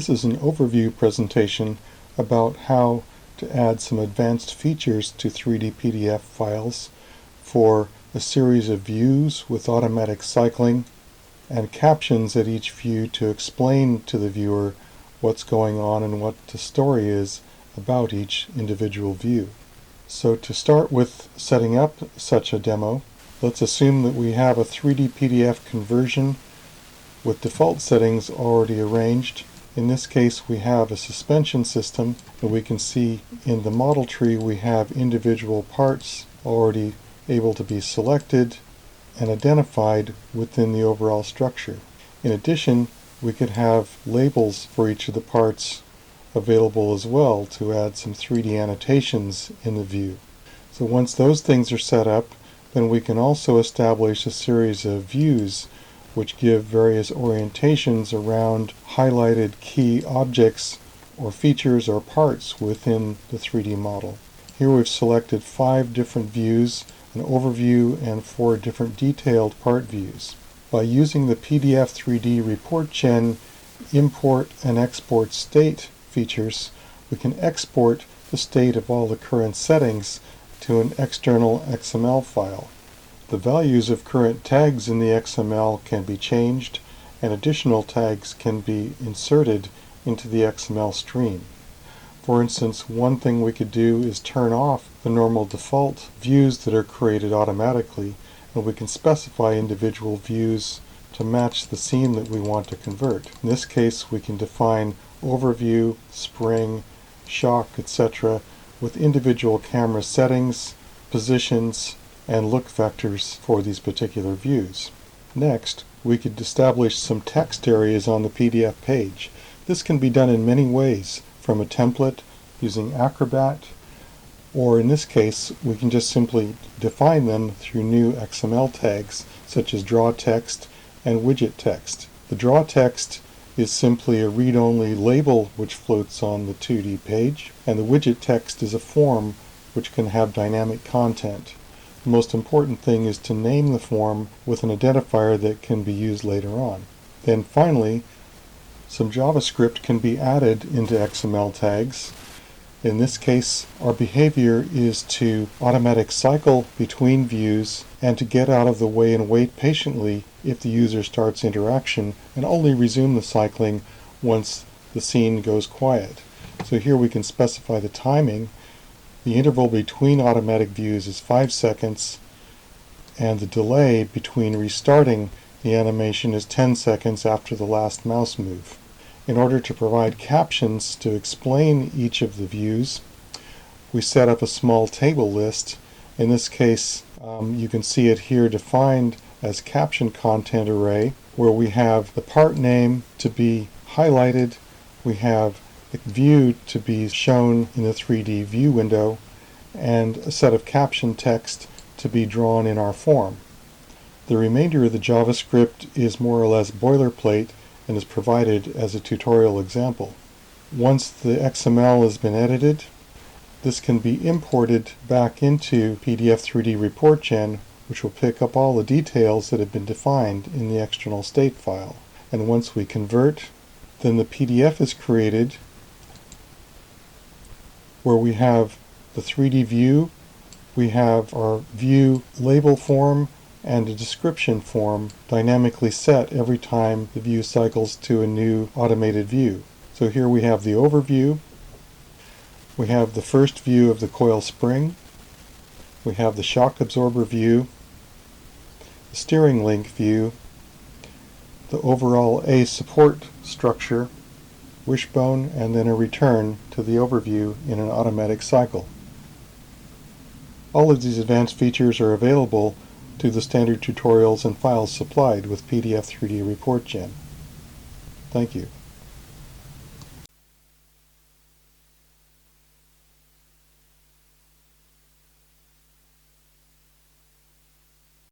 This is an overview presentation about how to add some advanced features to 3D PDF files for a series of views with automatic cycling and captions at each view to explain to the viewer what's going on and what the story is about each individual view. So to start with setting up such a demo, let's assume that we have a 3D PDF conversion with default settings already arranged. In this case, we have a suspension system, and we can see in the model tree we have individual parts already able to be selected and identified within the overall structure. In addition, we could have labels for each of the parts available as well to add some 3D annotations in the view. So once those things are set up, then we can also establish a series of views which give various orientations around highlighted key objects or features or parts within the 3D model. Here we've selected 5 different views, an overview, and 4 different detailed part views. By using the PDF 3D Report Gen Import and Export State features, we can export the state of all the current settings to an external XML file. The values of current tags in the XML can be changed, and additional tags can be inserted into the XML stream. For instance, one thing we could do is turn off the normal default views that are created automatically, and we can specify individual views to match the scene that we want to convert. In this case, we can define overview, spring, shock, etc. with individual camera settings, positions, and look vectors for these particular views. Next, we could establish some text areas on the PDF page. This can be done in many ways, from a template using Acrobat, or in this case, we can just simply define them through new XML tags, such as draw text and widget text. The draw text is simply a read-only label which floats on the 2D page, and the widget text is a form which can have dynamic content. The most important thing is to name the form with an identifier that can be used later on. Then finally, some JavaScript can be added into XML tags. In this case, our behavior is to automatic cycle between views and to get out of the way and wait patiently if the user starts interaction, and only resume the cycling once the scene goes quiet. So here we can specify the timing. The interval between automatic views is 5 seconds, and the delay between restarting the animation is 10 seconds after the last mouse move. In order to provide captions to explain each of the views, we set up a small table list. In this case, you can see it here defined as caption content array, where we have the part name to be highlighted, we have the view to be shown in the 3D view window, and a set of caption text to be drawn in our form. The remainder of the JavaScript is more or less boilerplate and is provided as a tutorial example. Once the XML has been edited, this can be imported back into PDF 3D Report Gen, which will pick up all the details that have been defined in the external state file. And once we convert, then the PDF is created where we have the 3D view, we have our view label form, and a description form dynamically set every time the view cycles to a new automated view. So here we have the overview, we have the first view of the coil spring, we have the shock absorber view, the steering link view, the overall A support structure, wishbone, and then a return to the overview in an automatic cycle. All of these advanced features are available to the standard tutorials and files supplied with PDF 3D Report Gen. Thank you.